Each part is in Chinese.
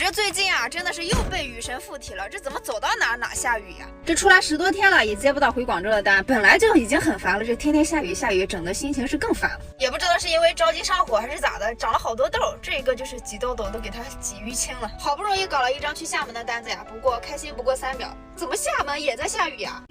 这最近啊，真的是又被雨神附体了，这怎么走到哪下雨呀？这出来10多天了，也接不到回广州的单，本来就已经很烦了，这天天下雨，整的心情是更烦了。也不知道是因为着急上火还是咋的，长了好多痘，这个就是挤痘痘都给它挤淤青了。好不容易搞了一张去厦门的单子呀，不过开心不过3秒，怎么厦门也在下雨呀？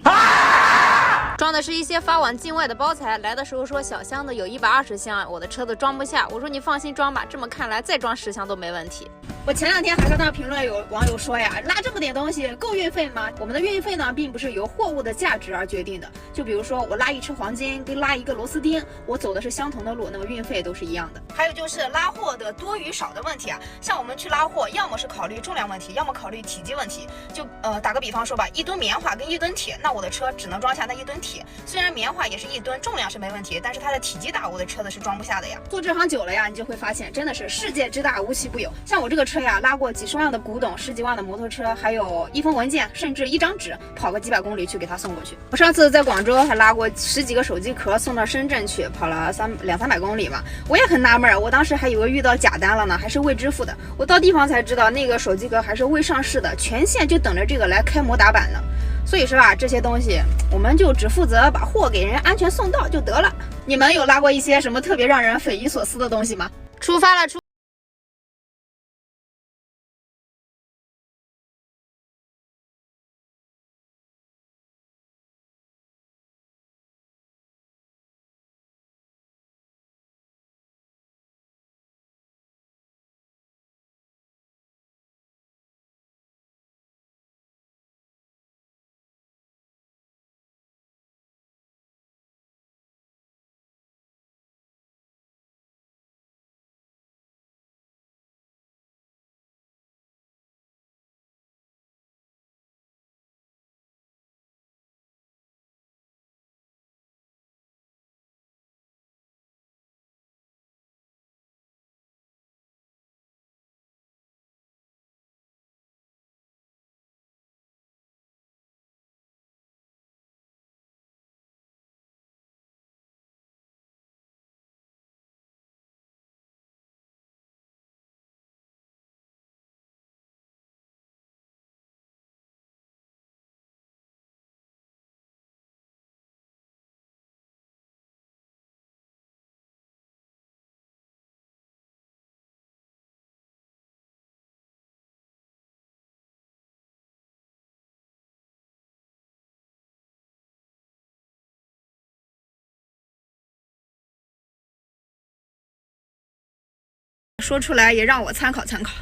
装的是一些发往境外的包材，来的时候说小箱的有120箱，我的车子装不下。我说你放心装吧，这么看来再装10箱都没问题。我前2天还看到评论有网友说呀，拉这么点东西够运费吗？我们的运费呢，并不是由货物的价值而决定的。就比如说我拉一车黄金跟拉一个螺丝钉，我走的是相同的路，那么运费都是一样的。还有就是拉货的多与少的问题啊，像我们去拉货，要么是考虑重量问题，要么考虑体积问题。就打个比方说吧，1吨棉花跟1吨铁，那我的车只能装下那1吨铁。虽然棉花也是1吨，重量是没问题，但是它的体积大，我的车子是装不下的呀。做这行久了呀，你就会发现，真的是世界之大无奇不有。像我这个车呀，拉过几十万的古董，10几万的摩托车，还有一封文件，甚至1张纸，跑个几百公里去给他送过去。我上次在广州还拉过10几个手机壳送到深圳去，跑了200-300公里嘛。我也很纳闷，我当时还以为遇到假单了呢，还是未支付的。我到地方才知道，那个手机壳还是未上市的，全县就等着这个来开模打板呢。所以说啊，这些东西我们就只负责把货给人安全送到就得了。你们有拉过一些什么特别让人匪夷所思的东西吗？出发了。说出来也让我参考参考。